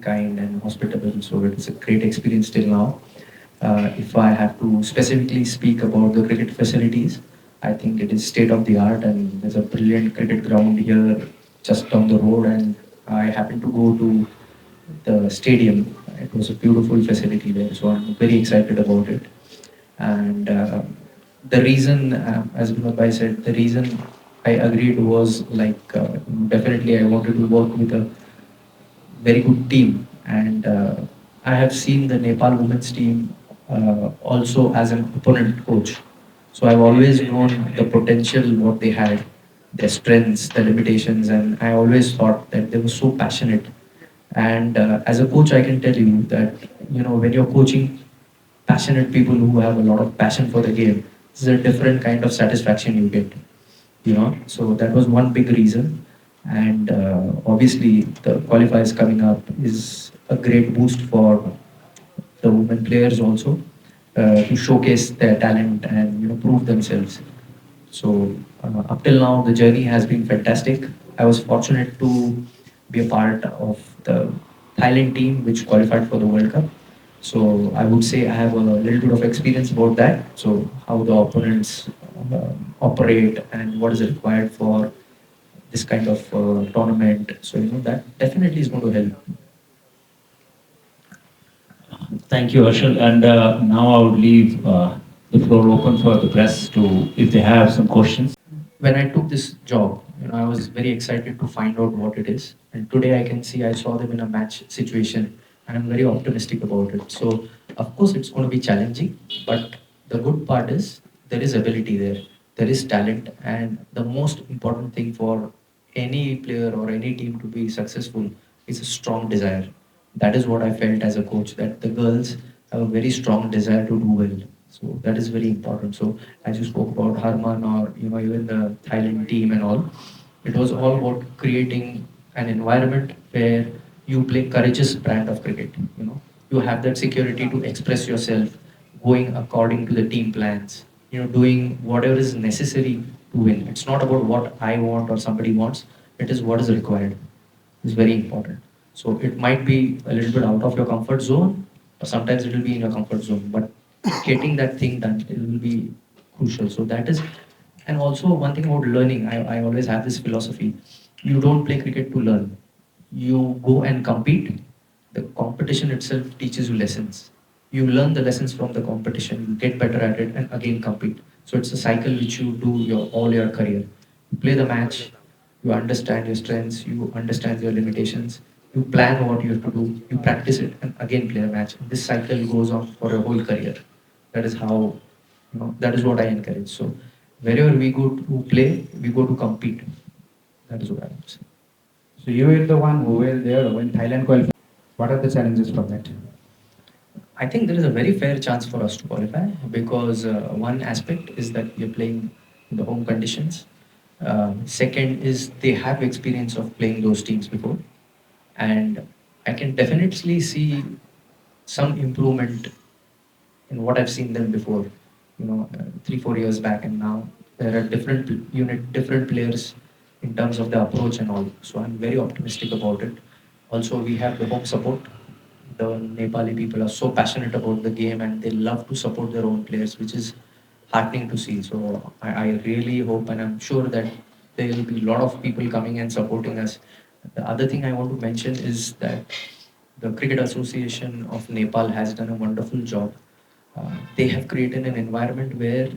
kind and hospitable. So it was a great experience till now. If I have to specifically speak about the cricket facilities, I think it is state of the art, and there's a brilliant cricket ground here just down the road. And I happened to go to the stadium. It was a beautiful facility there, so I'm very excited about it. And the reason, as Vinod Bhai said, the reason I agreed was like definitely I wanted to work with a very good team, and I have seen the Nepal women's team also as an opponent coach. So I've always known the potential what they had, their strengths, the limitations, and I always thought that they were so passionate. And as a coach, I can tell you that when you're coaching passionate people who have a lot of passion for the game, this is a different kind of satisfaction you get. So that was one big reason. And obviously, the qualifiers coming up is a great boost for the women players also to showcase their talent and prove themselves. So up till now, the journey has been fantastic. I was fortunate to be a part of the Thailand team which qualified for the World Cup. So I would say I have a little bit of experience about that. So how the opponents operate and what is required for this kind of tournament. So that definitely is going to help. Thank you, Harshal. And now I would leave the floor open for the press to, if they have some questions. When I took this job, I was very excited to find out what it is. And today I can see I saw them in a match situation, and I'm very optimistic about it. So of course it's going to be challenging, but the good part is there is ability there, there is talent, and the most important thing for any player or any team to be successful is a strong desire. That is what I felt as a coach, that the girls have a very strong desire to do well. So that is very important. So as you spoke about Harman or even the Thailand team and all, it was all about creating an environment where you play courageous brand of cricket. You have that security to express yourself, going according to the team plans. Doing whatever is necessary to win. It's not about what I want or somebody wants. It is what is required. It's very important. So it might be a little bit out of your comfort zone, or sometimes it will be in your comfort zone. But getting that thing done, it will be crucial. So that is, and also one thing about learning, I always have this philosophy. You don't play cricket to learn. You go and compete. The competition itself teaches you lessons. You learn the lessons from the competition, you get better at it, and again compete. So it's a cycle which you do all your career. You play the match, you understand your strengths, you understand your limitations, you plan what you have to do, you practice it, and again play a match. And this cycle goes on for your whole career. That is how, that is what I encourage. So wherever we go to play, we go to compete. That is what I would say. So you were the one who were there when Thailand qualified. What are the challenges for that? I think there is a very fair chance for us to qualify because one aspect is that we are playing in the home conditions. Second is they have experience of playing those teams before, and I can definitely see some improvement in what I've seen them before. 3 4 years back, and now there are different players in terms of the approach and all. So I'm very optimistic about it. Also, we have the home support. The Nepali people are so passionate about the game and they love to support their own players, which is heartening to see. So I really hope and I'm sure that there will be a lot of people coming and supporting us. The other thing I want to mention is that the Cricket Association of Nepal has done a wonderful job. They have created an environment where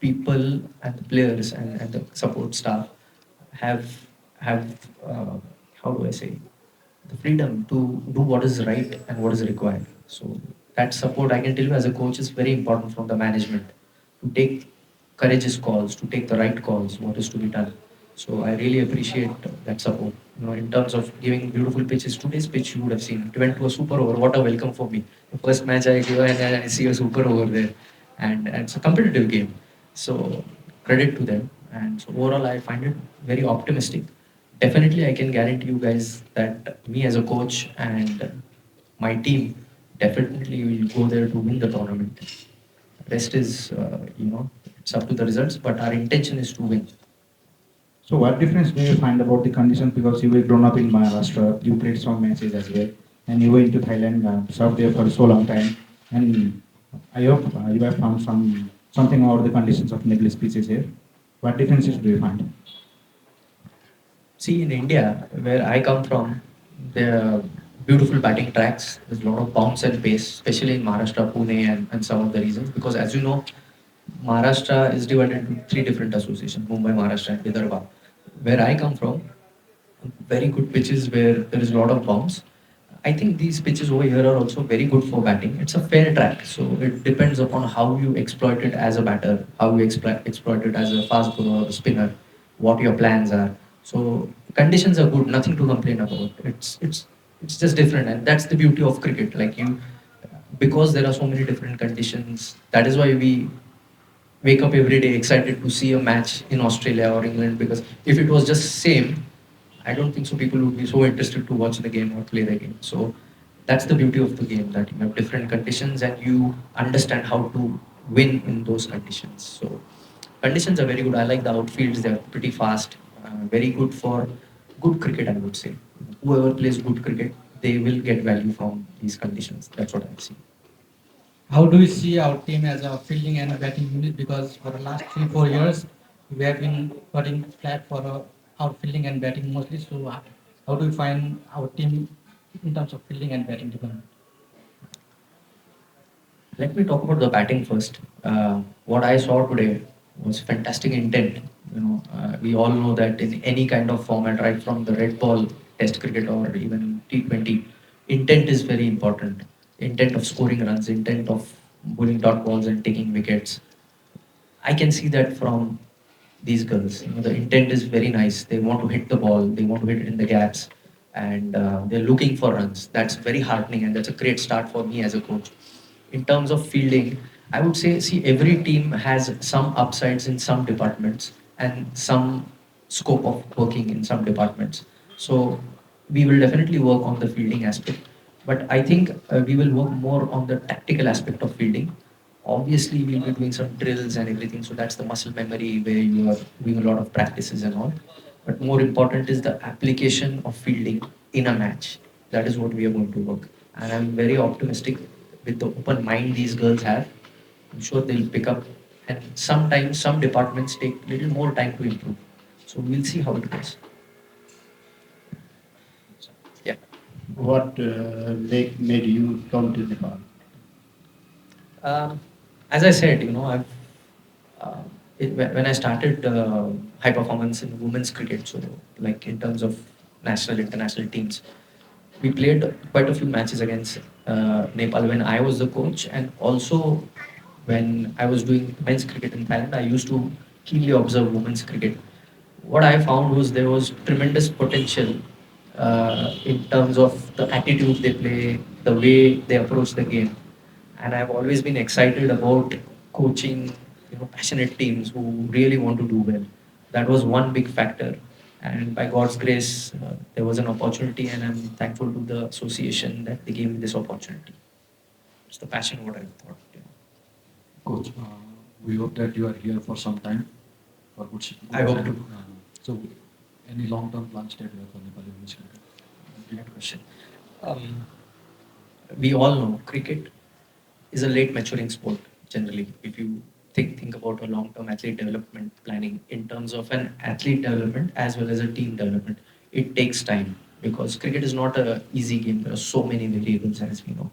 people and the players and the support staff have have how do I say, the freedom to do what is right and what is required. So that support, I can tell you as a coach, is very important from the management to take courageous calls, to take the right calls, what is to be done. So I really appreciate that support. In terms of giving beautiful pitches, today's pitch you would have seen. It went to a super over. What a welcome for me. The first match I go and I see a super over there, and it's a competitive game. So credit to them. And so overall, I find it very optimistic. Definitely, I can guarantee you guys that me as a coach and my team definitely will go there to win the tournament. Rest is, it's up to the results, but our intention is to win. So what difference do you find about the conditions, because you were grown up in Maharashtra, you played some matches as well. and you went to Thailand, served there for so long time, and I hope you have found something about the conditions of Nepali species here. What differences do you find? See, in India, where I come from, there are beautiful batting tracks. There's a lot of bounce and pace, especially in Maharashtra, Pune, and some of the regions. Because as you know, Maharashtra is divided into three different associations: Mumbai, Maharashtra, and Vidarbha. Where I come from, very good pitches where there is a lot of bounce. I think these pitches over here are also very good for batting. It's a fair track, so it depends upon how you exploit it as a batter, how you exploit it as a fast bowler or a spinner, what your plans are. So conditions are good, nothing to complain about. It's just different, and that's the beauty of cricket. Like you, because there are so many different conditions. That is why we wake up every day excited to see a match in Australia or England. Because if it was just same, I don't think so. People would be so interested to watch the game or play the game. So that's the beauty of the game, that you have different conditions and you understand how to win in those conditions. So conditions are very good. I like the outfields; they're pretty fast, very good for good cricket. I would say whoever plays good cricket, they will get value from these conditions. That's what I see. How do you see our team as a fielding and a batting unit? Because for the last 3 4 years, we have been putting flat for our fielding and batting mostly. So, how do you find our team in terms of fielding and batting department? Let me talk about the batting first. What I saw today was fantastic intent. We all know that in any kind of format, right from the red ball Test cricket or even T20, intent is very important. Intent of scoring runs, intent of bowling dot balls and taking wickets. I can see that from these girls. The intent is very nice. They want to hit the ball. They want to hit it in the gaps, and they're looking for runs. That's very heartening, and that's a great start for me as a coach. In terms of fielding, I would say, see, every team has some upsides in some departments and some scope of working in some departments. So we will definitely work on the fielding aspect, but I think we will work more on the tactical aspect of fielding. Obviously, we'll be doing some drills and everything, so that's the muscle memory where you are doing a lot of practices and all. But more important is the application of fielding in a match. That is what we are going to work. And I'm very optimistic with the open mind these girls have. I'm sure they'll pick up. And sometimes some departments take a little more time to improve. So we'll see how it goes. Yeah. What made you come to Nepal? Um, as I said, uh, when I started high performance in women's cricket, so like in terms of national, international teams, we played quite a few matches against Nepal when I was the coach, and also when I was doing men's cricket in Thailand, I used to keenly observe women's cricket. What I found was there was tremendous potential in terms of the attitude they play, the way they approach the game, and I've always been excited about coaching, passionate teams who really want to do well. That was one big factor, and by God's grace, there was an opportunity, and I'm thankful to the association that they gave me this opportunity. It's the passion what I thought. Coach, we hope that you are here for some time, for I hope to. So, any long-term plans that you have for Nepali women's cricket? Great question. Um, we all know cricket is a late maturing sport generally. If you think about a long-term athlete development planning in terms of an athlete development as well as a team development, it takes time because cricket is not a easy game. There are so many variables, as we know.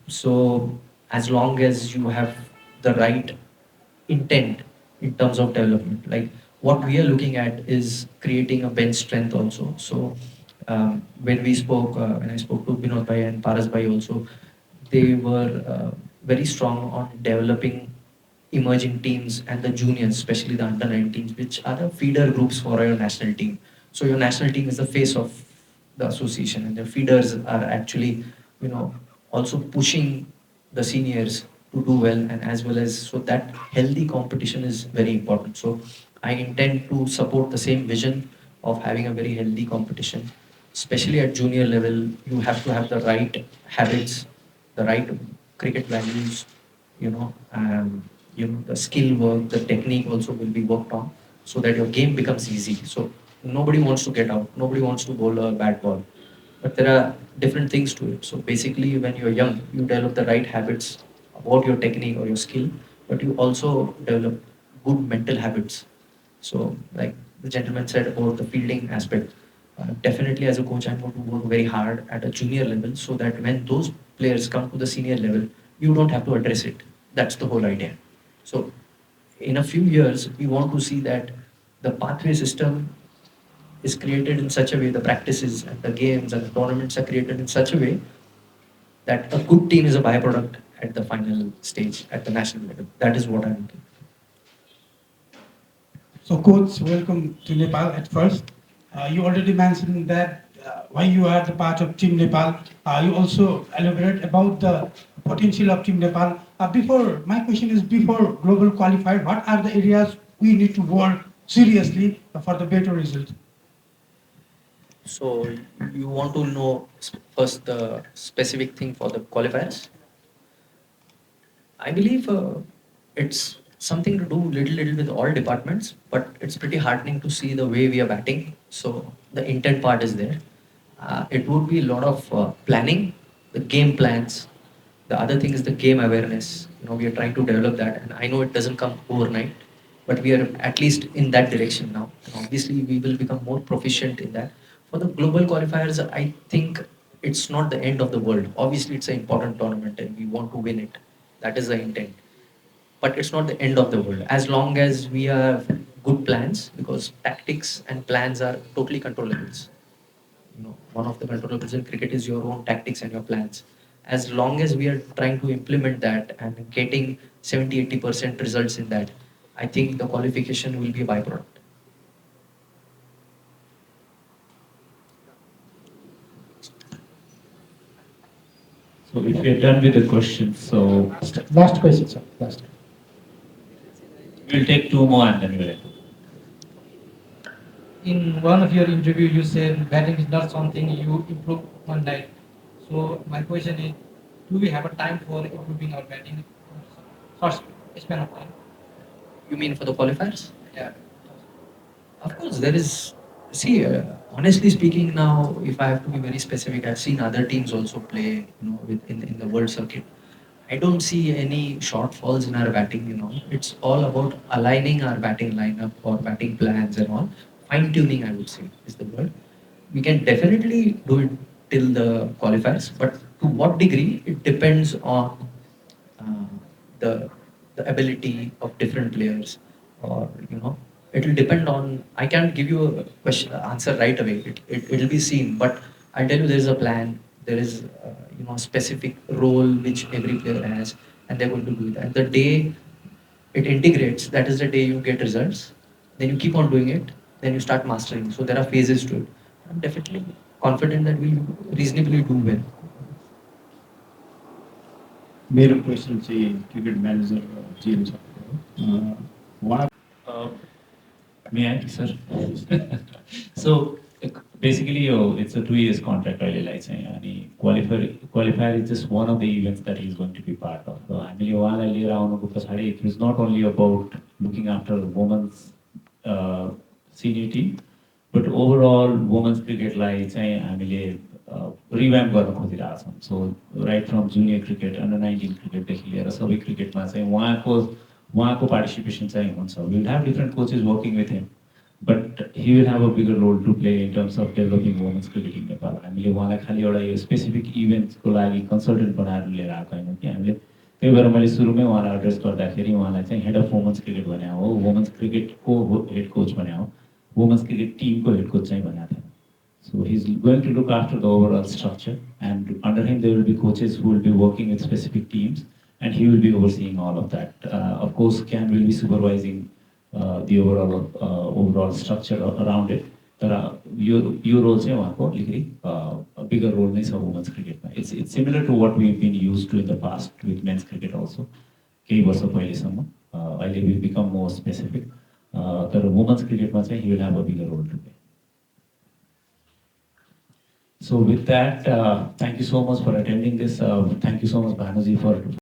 So as long as you have the right intent in terms of development. Like what we are looking at is creating a bench strength also. So when I spoke to Binod Bhai and Paras Bhai also, they were very strong on developing emerging teams and the juniors, especially the under 19s, which are the feeder groups for your national team. So your national team is the face of the association, and the feeders are actually, you know, also pushing the seniors to do well, and as well as so that healthy competition is very important. So I intend to support the same vision of having a very healthy competition, especially at junior level. You have to have the right habits, the right cricket values, the skill work, the technique also will be worked on so that your game becomes easy. So nobody wants to get out, nobody wants to bowl a bad ball. but there are different things to it. So basically, when you're young, you develop the right habits about your technique or your skill, but you also develop good mental habits. So, like the gentleman said about the fielding aspect, definitely as a coach, I'm going to work very hard at a junior level so that when those players come to the senior level, you don't have to address it. That's the whole idea. So, in a few years, we want to see that the pathway system is created in such a way, the practices and the games and the tournaments are created in such a way that a good team is a byproduct at the final stage at the national level. That is what I'm looking. So, coach, welcome to Nepal at first. You already mentioned that why you are the part of Team Nepal. You also elaborate about the potential of Team Nepal. Before my question is before global qualifier, what are the areas we need to work seriously for the better result? So you want to know first the specific thing for the qualifiers? I believe it's something to do little with all departments, but it's pretty heartening to see the way we are batting. So the intent part is there. It would be a lot of planning, the game plans. The other thing is the game awareness. We are trying to develop that, and I know it doesn't come overnight, but we are at least in that direction now. And obviously, we will become more proficient in that. For the global qualifiers, I think it's not the end of the world. Obviously, it's an important tournament, and we want to win it. That is the intent. But it's not the end of the world. As long as we have good plans, because tactics and plans are totally controllables. One of the controllables in cricket is your own tactics and your plans. As long as we are trying to implement that and getting 70-80% results in that, I think the qualification will be a byproduct. So if we are done with the questions, so Last question, sir. Last. we'll take two more and then we'll end. In one of your interview, you said batting is not something you improve one night. So my question is, do we have a time for improving our batting in short span of time? You mean for the qualifiers? Yeah. Of course, there is. See, honestly speaking, now if I have to be very specific, I've seen other teams also play, in the world circuit. I don't see any shortfalls in our batting. It's all about aligning our batting lineup or batting plans and all. Fine tuning, I would say, is the word. We can definitely do it till the qualifiers, but to what degree it depends on uh, the the ability of different players, or it will depend on. I can't give you a question answer right away. It'll be seen, but I'll tell you there is a plan. There is a specific role which every player has, and they're going to do that. The day it integrates, that is the day you get results. Then you keep on doing it. Then you start mastering. So there are phases to it. I'm definitely confident that we'll reasonably do well. मेरो question चाहिँ cricket manager GM sir उहाँ Uh, May I, sir? So basically, it's a 2 years contract, really, like saying, and qualifier is just one of the events that he's going to be part of. So I mean, it is not only about looking after women's senior team, but overall women's cricket, like saying, I mean, revamp गर्न खोजिरहेको छौँ. So right from junior cricket, under 19 cricket देखि लिएर सबै क्रिकेटमा चाहिँ उहाँको participation चाहिँ हुन्छ. We will have different coaches working with him, but he will have a bigger role to play in terms of developing women's cricket in Nepal. हामीले उहाँलाई खालि एउटा यो स्पेसिफिक इभेन्ट्सको लागि कन्सल्टेन्ट बनाएर लिएर आएको होइन कि हामीले. त्यही भएर मैले सुरुमै उहाँलाई एड्रेस गर्दाखेरि उहाँलाई चाहिँ हेड अफ वुमेन्स क्रिकेट भने हो, वुमेन्स क्रिकेटको हेड कोच भने हो, वुमेन्स क्रिकेट टिमको हेड कोच चाहिँ भनेको थिएन. So he's going to look after the overall structure, and under him there will be coaches who will be working with specific teams, and he will be overseeing all of that. Of course, Cam will be supervising the overall structure around it. Your role चाहिँ उहाँको अलिकति a bigger role नै छ women's cricket. It's similar to what we've been used to in the past with men's cricket also. केही वर्ष पहिलेसम्म. अहिले we become more specific. तर women's cricket मा चाहिँ he will have a bigger role to play. So with that, thank you so much for attending this. Thank you so much, Bhanuji, for